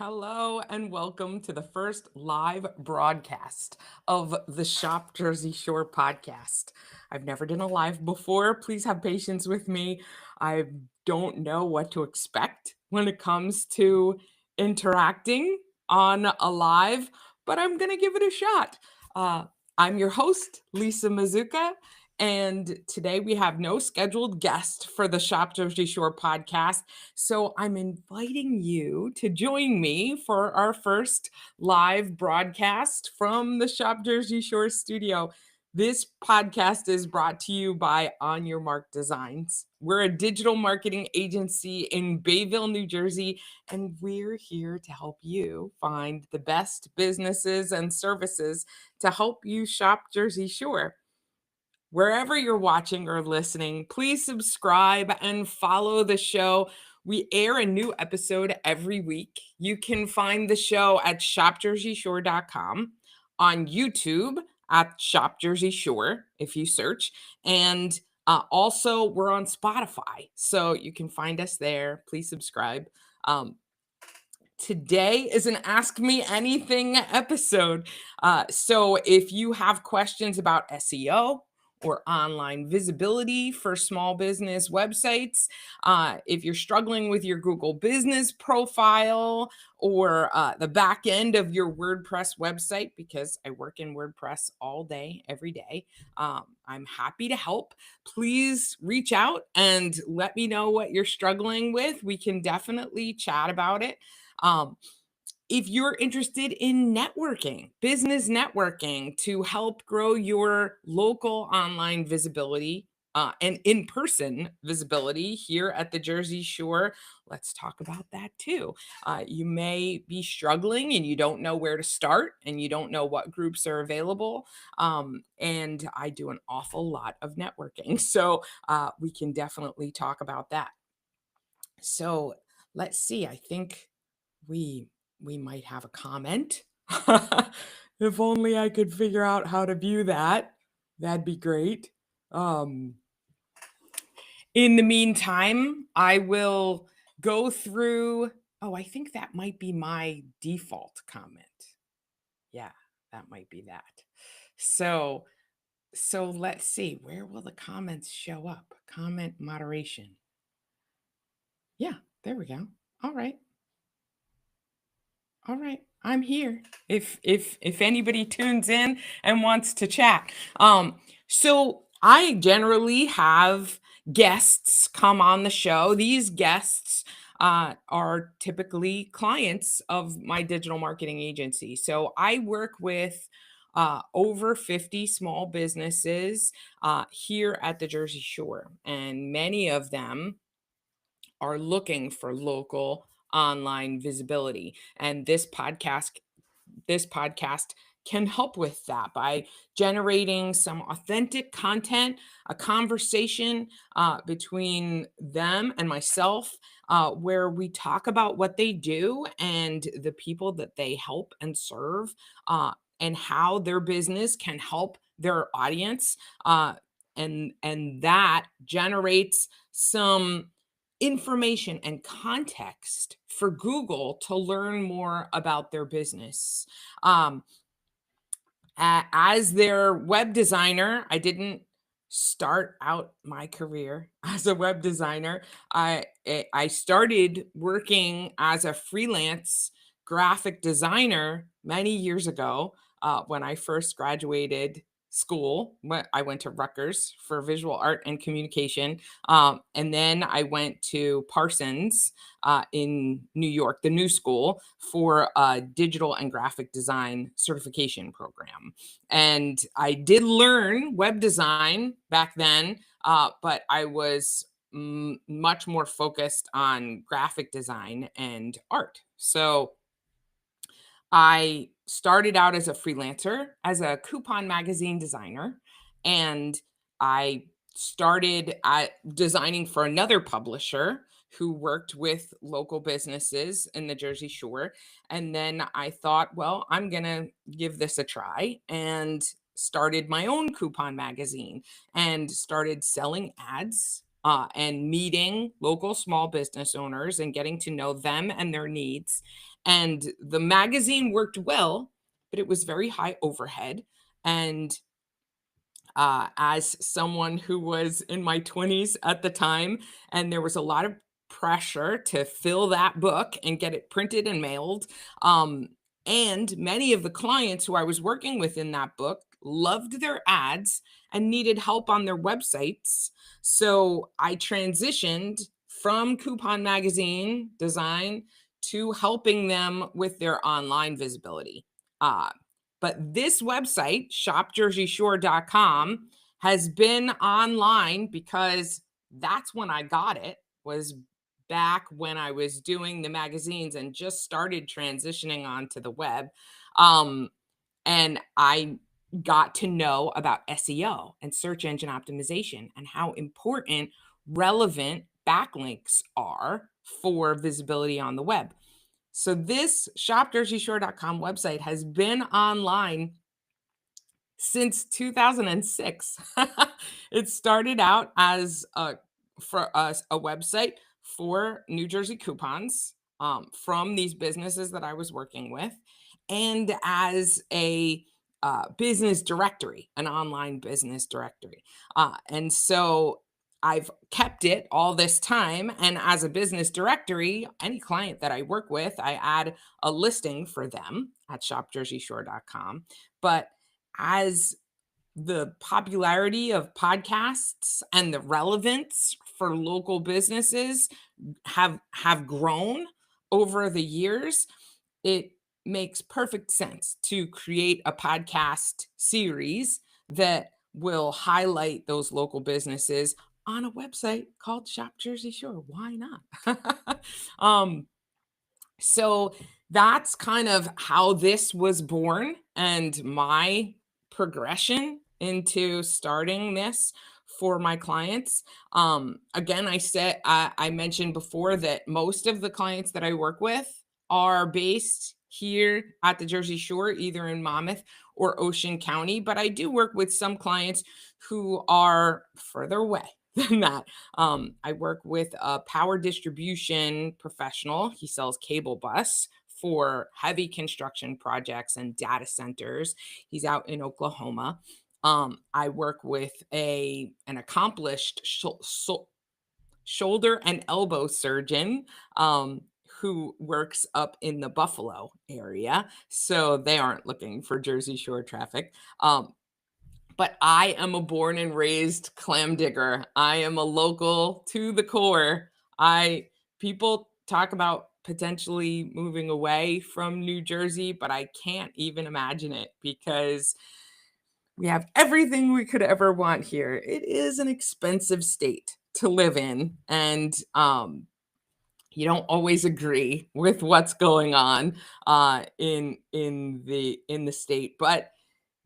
Hello and welcome to the first live broadcast of the Shop Jersey Shore podcast. I've never done a live before. Please have patience with me. I don't know what to expect when it comes to interacting on a live, but I'm going to give it a shot. Uh, I'm your host, Lisa Mazuka, and today we have no scheduled guest for the Shop Jersey Shore podcast. So I'm inviting you to join me for our first live broadcast from the Shop Jersey Shore studio. This podcast is brought to you by On Your Mark Designs. We're a digital marketing agency in Bayville, New Jersey, and we're here to help you find the best businesses and services to help you shop Jersey Shore. Wherever you're watching or listening, please subscribe and follow the show. We air a new episode every week. You can find the show at shopjerseyshore.com, on YouTube at Shop Jersey Shore if you search, and also we're on Spotify, so you can find us there. Please subscribe. Um, Today is an Ask Me Anything episode. So if you have questions about SEO or online visibility for small business websites, if you're struggling with your Google business profile or the back end of your WordPress website, because I work in WordPress all day, every day, I'm happy to help. Please reach out and let me know what you're struggling with. We can definitely chat about it. Um, if you're interested in networking, business networking to help grow your local online visibility and in person visibility here at the Jersey Shore, let's talk about that too. You may be struggling and you don't know where to start and you don't know what groups are available. And I do an awful lot of networking. So we can definitely talk about that. So let's see. I think we we might have a comment. If only I could figure out how to view that. That'd be great. Um, in the meantime, I will go through. Oh, I think that might be my default comment. Yeah, that might be that. So, so let's see. Where will the comments show up? Comment moderation. Yeah, there we go. All right. All right. I'm here. If anybody tunes in and wants to chat. So I generally have guests come on the show. These guests are typically clients of my digital marketing agency. So I work with over 50 small businesses here at the Jersey Shore, and many of them are looking for local online visibility. And this podcast can help with that by generating some authentic content, a conversation between them and myself, where we talk about what they do and the people that they help and serve, and how their business can help their audience. And that generates some information and context for Google to learn more about their business. Um, as their web designer, I didn't start out my career as a web designer. I started working as a freelance graphic designer many years ago when I first graduated school. I went to Rutgers for visual art and communication, and then I went to Parsons in New York, the New School, for a digital and graphic design certification program. And I did learn web design back then, but I was much more focused on graphic design and art. So I started out as a freelancer, as a coupon magazine designer, and I started at designing for another publisher who worked with local businesses in the Jersey Shore. And then I thought, well, I'm going to give this a try and started my own coupon magazine and started selling ads and meeting local small business owners and getting to know them and their needs. And the magazine worked well, but it was very high overhead. And as someone who was in my 20s at the time, and there was a lot of pressure to fill that book and get it printed and mailed. Um, and many of the clients who I was working with in that book loved their ads and needed help on their websites. So I transitioned from coupon magazine design to helping them with their online visibility. Uh, but this website, shopjerseyshore.com, has been online because that's when I got it, was back when I was doing the magazines and just started transitioning onto the web. Um, and I got to know about SEO and search engine optimization and how important relevant backlinks are for visibility on the web. So this shopjerseyshore.com website has been online since 2006. It started out as for us a website for New Jersey coupons from these businesses that I was working with, and as a business directory, an online business directory. And so I've kept it all this time. And as a business directory, any client that I work with, I add a listing for them at shopjerseyshore.com. But as the popularity of podcasts and the relevance for local businesses have grown over the years, it makes perfect sense to create a podcast series that will highlight those local businesses on a website called Shop Jersey Shore. Why not? um, so that's kind of how this was born and my progression into starting this for my clients. Again, I mentioned before that most of the clients that I work with are based here at the Jersey Shore, either in Monmouth or Ocean County, but I do work with some clients who are further away than that. I work with a power distribution professional. He sells cable bus for heavy construction projects and data centers. He's out in Oklahoma. I work with an accomplished shoulder and elbow surgeon who works up in the Buffalo area. So they aren't looking for Jersey Shore traffic. But I am a born and raised clam digger. I am a local to the core. I People talk about potentially moving away from New Jersey, but I can't even imagine it because we have everything we could ever want here. It is an expensive state to live in, and you don't always agree with what's going on in the state, but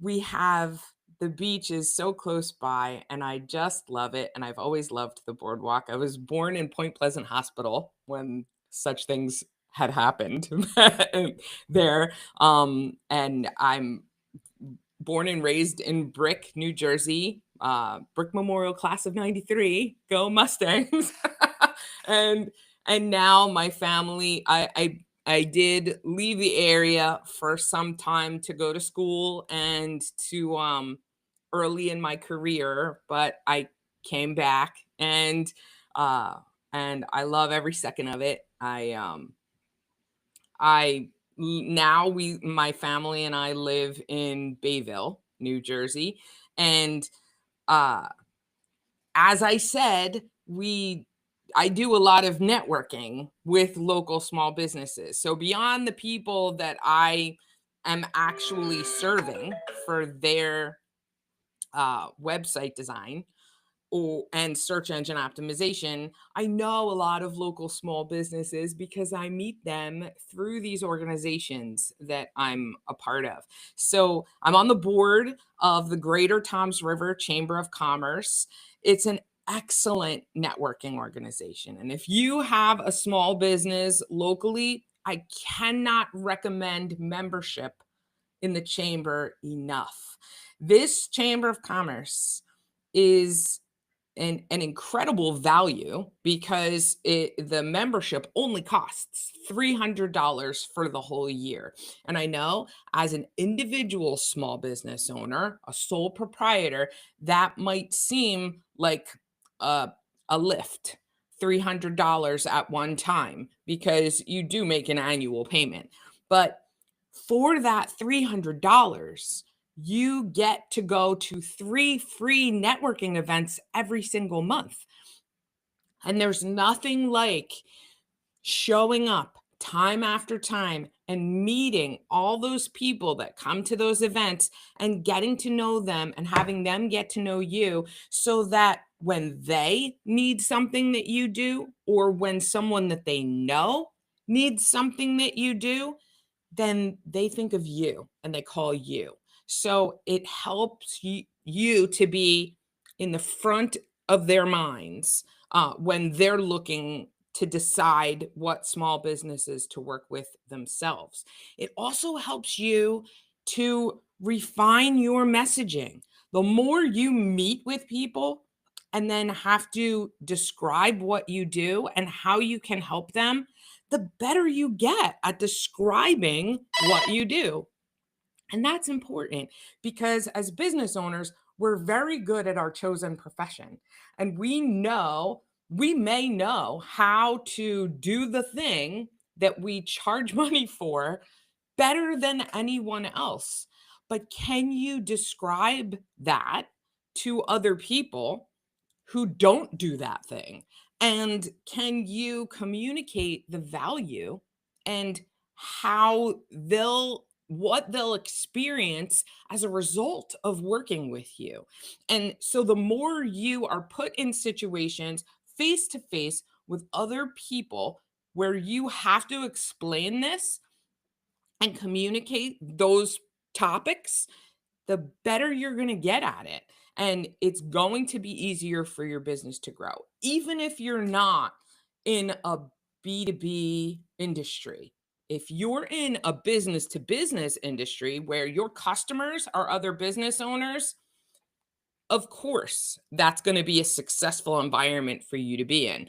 we have the beach is so close by and I just love it. And I've always loved the boardwalk. I was born in Point Pleasant Hospital when such things had happened there. And I'm born and raised in Brick, New Jersey. Brick Memorial Class of 93. Go Mustangs. and and now my family, I did leave the area for some time to go to school and to early in my career, but I came back uh and I love every second of it. I now we my family and I live in Bayville, New Jersey, and uh as I said, I do a lot of networking with local small businesses. So beyond the people that I am actually serving for their website design and search engine optimization, I know a lot of local small businesses because I meet them through these organizations that I'm a part of. So I'm on the board of the Greater Toms River Chamber of Commerce. It's an excellent networking organization. And if you have a small business locally, I cannot recommend membership in the chamber enough. This Chamber of Commerce is an incredible value because the membership only costs $300 for the whole year. And I know as an individual small business owner, a sole proprietor, that might seem like a, a lift, $300 at one time because you do make an annual payment. But for that $300, you get to go to 3 free networking events every single month. And there's nothing like showing up time after time and meeting all those people that come to those events and getting to know them and having them get to know you so that when they need something that you do, or when someone that they know needs something that you do, then they think of you and they call you. So it helps you to be in the front of their minds when they're looking to decide what small businesses to work with themselves. It also helps you to refine your messaging. The more you meet with people and then have to describe what you do and how you can help them, the better you get at describing what you do. And that's important because as business owners, we're very good at our chosen profession. And we may know how to do the thing that we charge money for better than anyone else. But can you describe that to other people who don't do that thing? And can you communicate the value and what they'll experience as a result of working with you? And so the more you are put in situations face to face with other people where you have to explain this and communicate those topics, the better you're going to get at it. And it's going to be easier for your business to grow, even if you're not in a B2B industry. If you're in a business to business industry where your customers are other business owners, of course, that's going to be a successful environment for you to be in.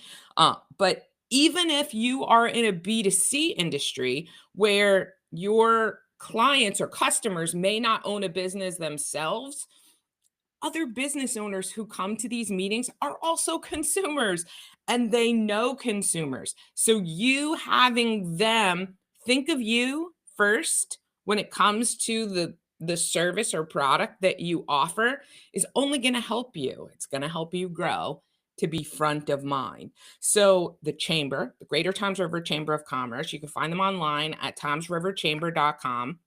But even if you are in a B2C industry where your clients or customers may not own a business themselves, other business owners who come to these meetings are also consumers and they know consumers. So you having them think of you first when it comes to the service or product that you offer is only going to help you. It's going to help you grow to be front of mind. So the chamber, the Greater Toms River Chamber of Commerce, you can find them online at tomsriverchamber.com.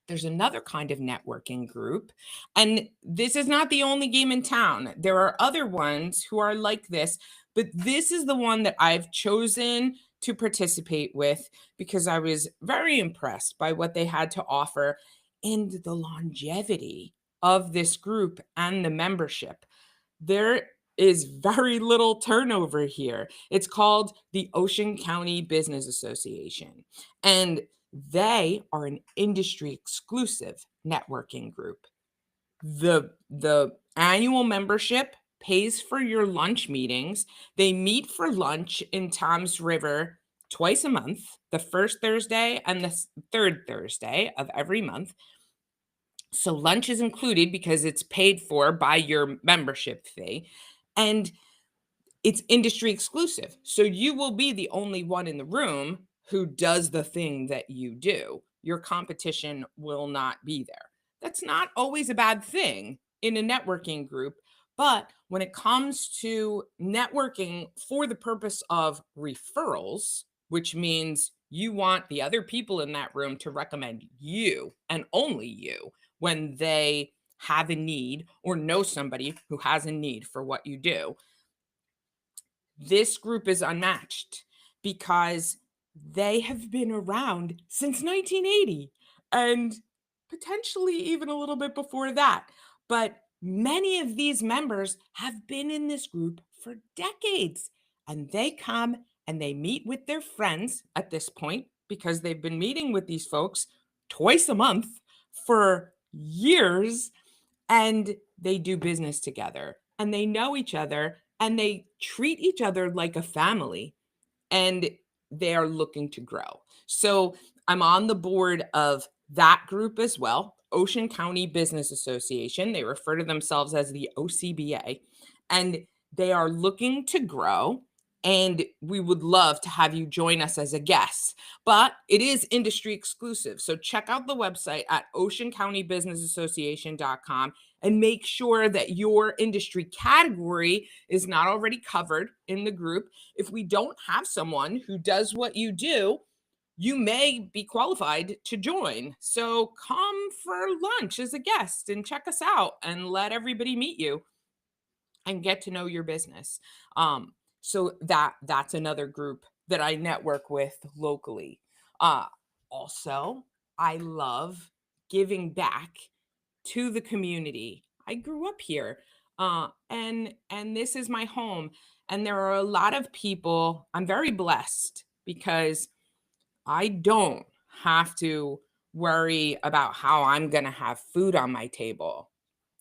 There's another kind of networking group. And this is not the only game in town. There are other ones who are like this, but this is the one that I've chosen to participate with because I was very impressed by what they had to offer and the longevity of this group and the membership. There is very little turnover here. It's called the Ocean County Business Association. And they are an industry exclusive networking group. The annual membership pays for your lunch meetings. They meet for lunch in Toms River twice a month, the first Thursday and the third Thursday of every month. So lunch is included because it's paid for by your membership fee. And it's industry exclusive. So you will be the only one in the room who does the thing that you do. Your competition will not be there. That's not always a bad thing in a networking group. But when it comes to networking for the purpose of referrals, which means you want the other people in that room to recommend you and only you when they have a need or know somebody who has a need for what you do, this group is unmatched because they have been around since 1980 and potentially even a little bit before that. But many of these members have been in this group for decades and they come and they meet with their friends at this point because they've been meeting with these folks twice a month for years and they do business together. and they know each other and they treat each other like a family, and they are looking to grow. So I'm on the board of that group as well, Ocean County Business Association. They refer to themselves as the OCBA, and they are looking to grow. And we would love to have you join us as a guest, but it is industry exclusive. So check out the website at oceancountybusinessassociation.com and make sure that your industry category is not already covered in the group. If we don't have someone who does what you do, you may be qualified to join. So come for lunch as a guest and check us out and let everybody meet you and get to know your business. So that's another group that I network with locally. Uh, Also, I love giving back to the community. I grew up here, and this is my home. And there are a lot of people. I'm very blessed because I don't have to worry about how I'm going to have food on my table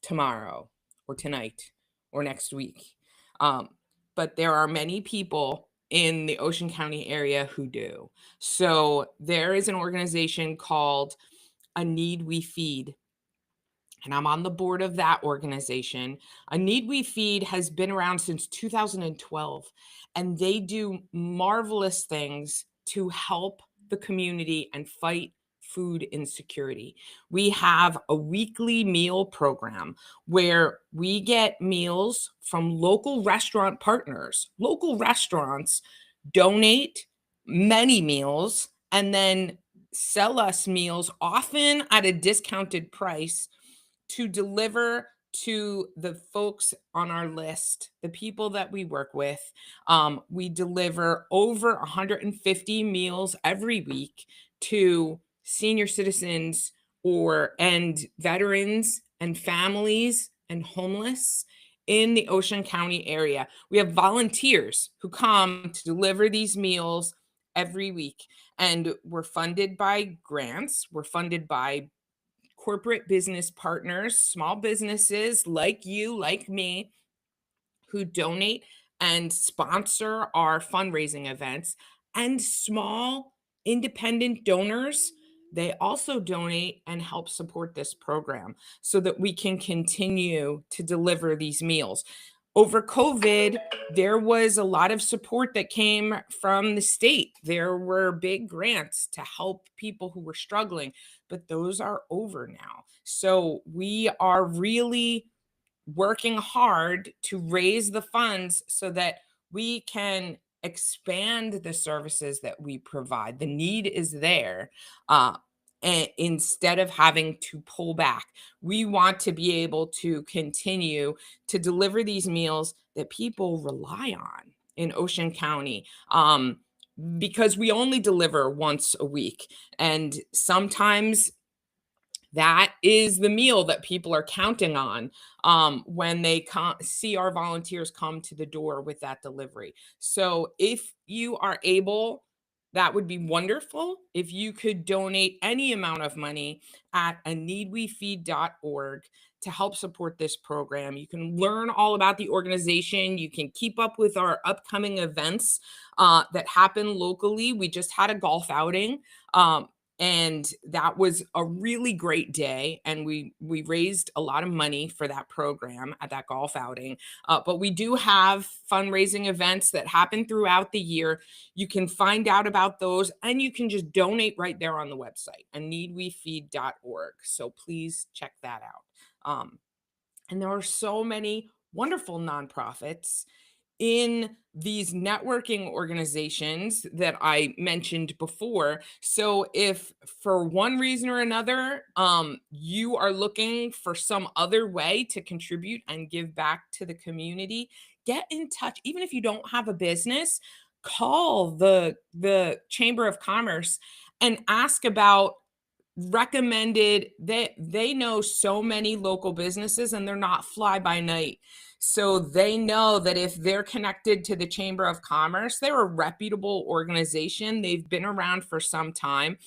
tomorrow or tonight or next week. Um, but there are many people in the Ocean County area who do. So there is an organization called A Need We Feed, and I'm on the board of that organization. A Need We Feed has been around since 2012, and they do marvelous things to help the community and fight food insecurity. We have a weekly meal program where we get meals from local restaurant partners. Local restaurants donate many meals and then sell us meals, often at a discounted price, to deliver to the folks on our list, the people that we work with. We deliver over 150 meals every week to senior citizens and veterans and families and homeless in the Ocean County area. We have volunteers who come to deliver these meals every week, and we're funded by grants. We're funded by corporate business partners, small businesses like you, like me, who donate and sponsor our fundraising events, and small independent donors. They also donate and help support this program so that we can continue to deliver these meals. Over COVID, there was a lot of support that came from the state. There were big grants to help people who were struggling, but those are over now. So we are really working hard to raise the funds so that we can expand the services that we provide. The need is there. And instead of having to pull back, we want to be able to continue to deliver these meals that people rely on in Ocean County. Because we only deliver once a week, and sometimes that is the meal that people are counting on when they see our volunteers come to the door with that delivery. So if you are able, that would be wonderful if you could donate any amount of money at aneedwefeed.org to help support this program. You can learn all about the organization. You can keep up with our upcoming events that happen locally. We just had a golf outing. And that was a really great day, and we raised a lot of money for that program at that golf outing. But we do have fundraising events that happen throughout the year. You can find out about those, and you can just donate right there on the website, aneedwefeed.org. So please check that out. And there are so many wonderful nonprofits in these networking organizations that I mentioned before. So if for one reason or another, you are looking for some other way to contribute and give back to the community, get in touch. Even if you don't have a business, call the Chamber of Commerce and ask about recommended. They know so many local businesses, and they're not fly by night. So they know that if they're connected to the Chamber of Commerce, they're a reputable organization. They've been around for some time,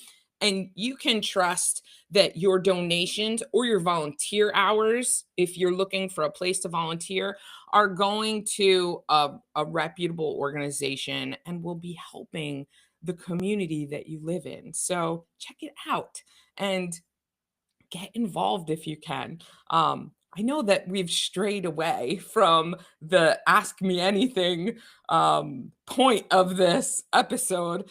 And you can trust that your donations or your volunteer hours, if you're looking for a place to volunteer, are going to a reputable organization and will be helping the community that you live in. So check it out and get involved if you can. I know that we've strayed away from the ask me anything point of this episode,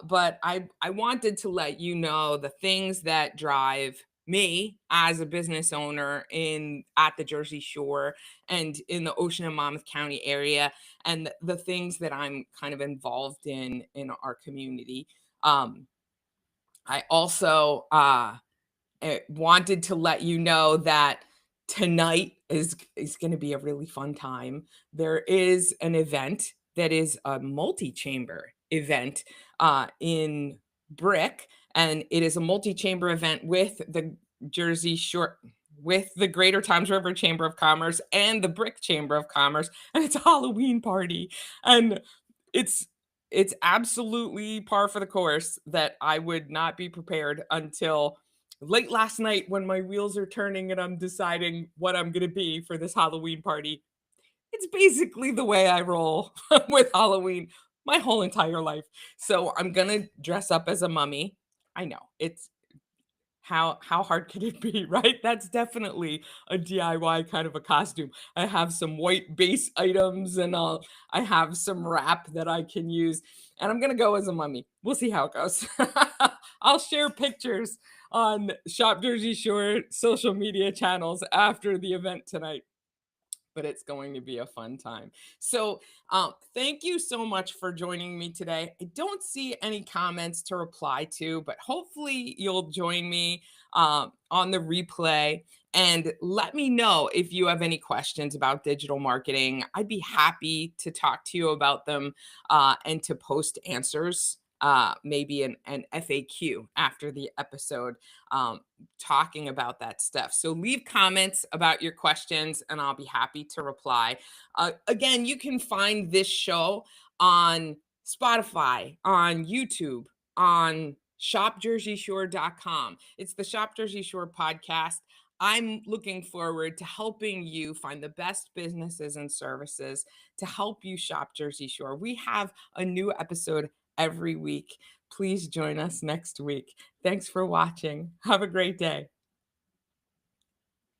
but I wanted to let you know the things that drive me as a business owner in at the Jersey Shore and in the Ocean and Monmouth County area, and the things that I'm kind of involved in our community. I also wanted to let you know that tonight is going to be a really fun time. There is an event that is a multi-chamber event in Brick, and it is a multi-chamber event with the Jersey Shore, with the Greater Times River Chamber of Commerce and the Brick Chamber of Commerce, and it's a Halloween party. And it's it's absolutely par for the course that I would not be prepared until late last night when my wheels are turning and I'm deciding what I'm going to be for this Halloween party. It's basically the way I roll with Halloween my whole entire life. So I'm going to dress up as a mummy. I know. It's how hard can it be, right? That's definitely a DIY kind of a costume. I have some white base items and I have some wrap that I can use, and I'm gonna go as a mummy. We'll see how it goes. I'll share pictures on Shop Jersey Shore social media channels after the event tonight, but it's going to be a fun time. So, thank you so much for joining me today. I don't see any comments to reply to, but hopefully you'll join me on the replay and let me know if you have any questions about digital marketing. I'd be happy to talk to you about them and to post answers. Maybe an FAQ after the episode, talking about that stuff. So leave comments about your questions and I'll be happy to reply. Again, you can find this show on Spotify, on YouTube, on shopjerseyshore.com. It's the Shop Jersey Shore podcast. I'm looking forward to helping you find the best businesses and services to help you shop Jersey Shore. We have a new episode every week. Please join us next week. Thanks for watching. Have a great day.